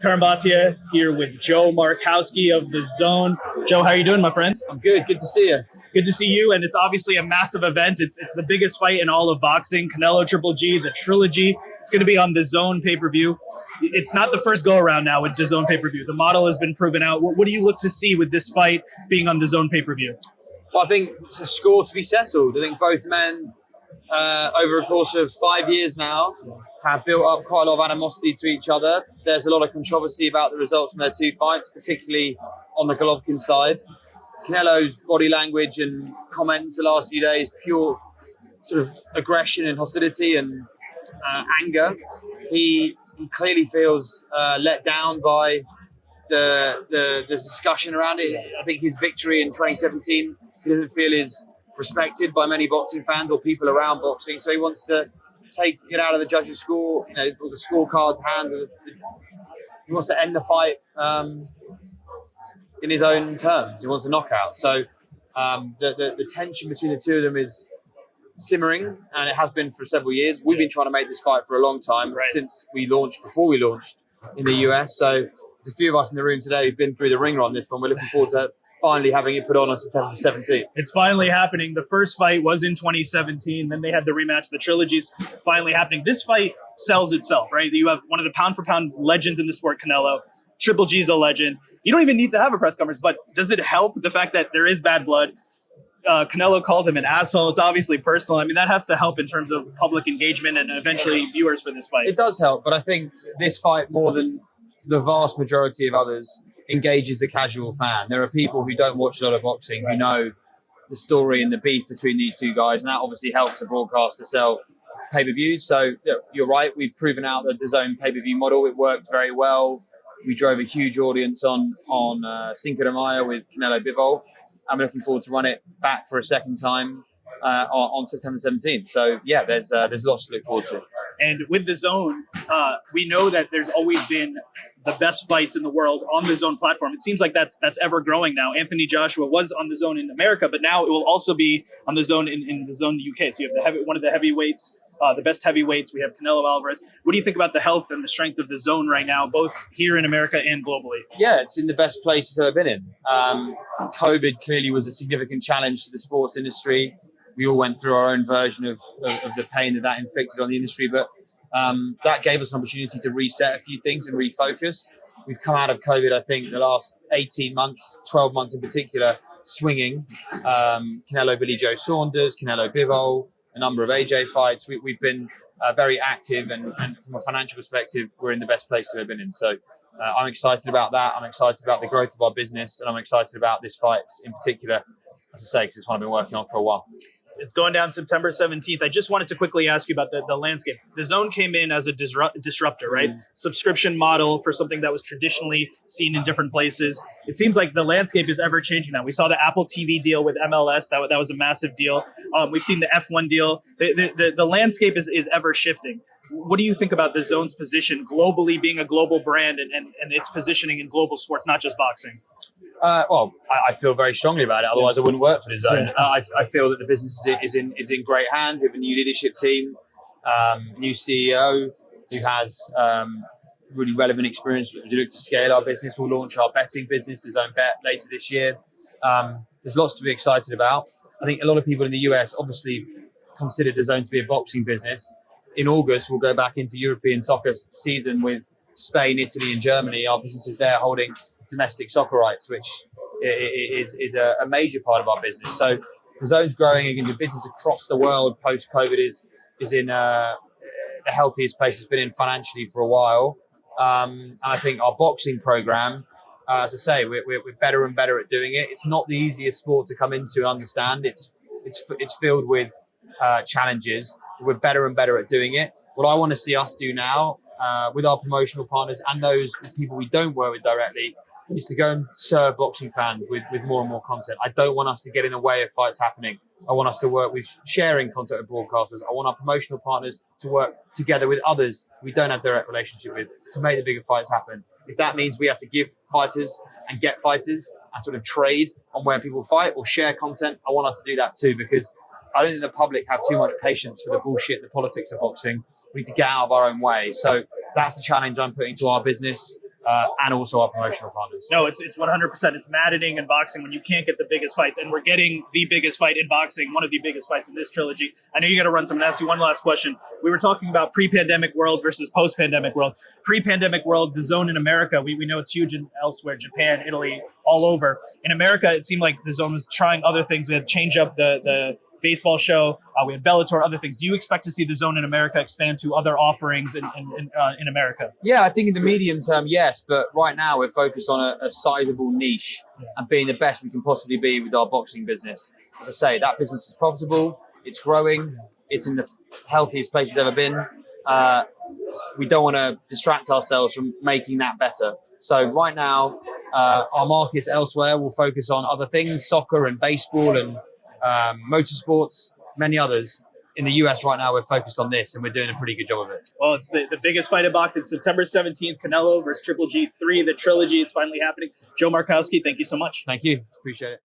Curran Bhatia here with Joe Markowski of DAZN. Joe, how are you doing, my friend? I'm good. Good to see you. Good to see you, and it's obviously a massive event. It's the biggest fight in all of boxing. Canelo, Triple G, the trilogy. It's going to be on the DAZN pay-per-view. It's not the first go-around now with DAZN pay-per-view. The model has been proven out. What do you look to see with this fight being on the DAZN pay-per-view? Well, I think it's a score to be settled. I think both men, over a course of 5 years now, have built up quite a lot of animosity to each other. There's a lot of controversy about the results from their two fights, particularly on the Golovkin side. Canelo's body language and comments the last few days, pure sort of aggression and hostility and anger. He clearly feels let down by the discussion around it. I think his victory in 2017, he doesn't feel is respected by many boxing fans or people around boxing. So he wants to take it out of the judges' score, the scorecard's hands. He wants to end the fight in his own terms. He wants a knockout. So the tension between the two of them is simmering, and it has been for several years. We've been trying to make this fight for a long time, since before we launched in the US. So there's a few of us in the room today who've been through the ringer on this one. We're looking forward to finally having it put on September 17th. It's finally happening. The first fight was in 2017. Then they had the rematch. The trilogy's finally happening. This fight sells itself, right? You have one of the pound-for-pound legends in the sport, Canelo. Triple G's a legend. You don't even need to have a press conference, but does it help the fact that there is bad blood? Canelo called him an asshole. It's obviously personal. I mean, that has to help in terms of public engagement and eventually viewers for this fight. It does help, but I think this fight, more than the vast majority of others, engages the casual fan. There are people who don't watch a lot of boxing who know the story and the beef between these two guys, and that obviously helps the broadcast to sell pay-per-views. So you're right, we've proven out that the DAZN pay-per-view model, it worked very well. We drove a huge audience on Cinco de Mayo with Canelo Bivol. I'm looking forward to run it back for a second time on September 17th. So yeah, there's lots to look forward to. And with the DAZN, we know that there's always been the best fights in the world on the DAZN platform. It seems like that's ever growing now. Anthony Joshua was on the DAZN in America, but now it will also be on the DAZN in the DAZN UK. So you have one of the heavyweights, the best heavyweights. We have Canelo Alvarez. What do you think about the health and the strength of the DAZN right now, both here in America and globally? Yeah, it's in the best place it's ever been in. COVID clearly was a significant challenge to the sports industry. We all went through our own version of the pain that inflicted on the industry, but that gave us an opportunity to reset a few things and refocus. We've come out of COVID, I think, the last 18 months, 12 months in particular, swinging. Canelo, Billy Joe Saunders, Canelo Bivol, a number of AJ fights. We've been very active, and from a financial perspective, we're in the best place we've ever been in. So I'm excited about that. I'm excited about the growth of our business, and I'm excited about this fight in particular, as I say, because it's one I've been working on for a while. It's going down September 17th. I just wanted to quickly ask you about the landscape. The DAZN came in as a disruptor, right? Subscription model for something that was traditionally seen in different places. It seems like the landscape is ever changing now. We saw the Apple TV deal with MLS. That was a massive deal. We've seen the F1 deal. The landscape is ever shifting. What do you think about the DAZN's position globally, being a global brand and its positioning in global sports, not just boxing? Well, I feel very strongly about it. Otherwise, I wouldn't work for DAZN. I feel that the business is in great hands. We have a new leadership team, new CEO who has really relevant experience. We look to scale our business. We'll launch our betting business, DAZN Bet, later this year. There's lots to be excited about. I think a lot of people in the US obviously consider DAZN to be a boxing business. In August, we'll go back into European soccer season with Spain, Italy, and Germany. Our businesses there holding domestic soccer rights, which is a major part of our business. So the DAZN's growing again. The business across the world post-COVID is in the healthiest place it's been in financially for a while. And I think our boxing program, as I say, we're better and better at doing it. It's not the easiest sport to come into and understand. It's filled with challenges. We're better and better at doing it. What I want to see us do now with our promotional partners and those people we don't work with directly is to go and serve boxing fans with more and more content. I don't want us to get in the way of fights happening. I want us to work with sharing content with broadcasters. I want our promotional partners to work together with others we don't have direct relationship with to make the bigger fights happen. If that means we have to give fighters and get fighters and sort of trade on where people fight or share content, I want us to do that too, because I don't think the public have too much patience for the bullshit, the politics of boxing. We need to get out of our own way. So that's the challenge I'm putting to our business. and also our promotional partners. No, it's 100%. It's maddening in boxing when you can't get the biggest fights, and we're getting the biggest fight in boxing, one of the biggest fights in this trilogy. I know you got to run some. And ask you one last question. We were talking about pre-pandemic world versus post-pandemic world. Pre-pandemic world, the zone in America, we know it's huge in elsewhere, Japan, Italy, all over. In America, it seemed like the zone was trying other things. We had change up the baseball show. We had Bellator, other things. Do you expect to see the zone in America expand to other offerings in America? Yeah, I think in the medium term, yes. But right now, we're focused on a sizable niche and being the best we can possibly be with our boxing business. As I say, that business is profitable. It's growing. It's in the healthiest place it's ever been. We don't want to distract ourselves from making that better. So right now, our markets elsewhere will focus on other things, soccer and baseball and motorsports, many others. In the US right now, we're focused on this, and we're doing a pretty good job of it. Well, it's the biggest fight in boxing. September 17th, Canelo versus Triple G3, the trilogy. It's finally happening. Joe Markowski, thank you so much. Thank you. Appreciate it.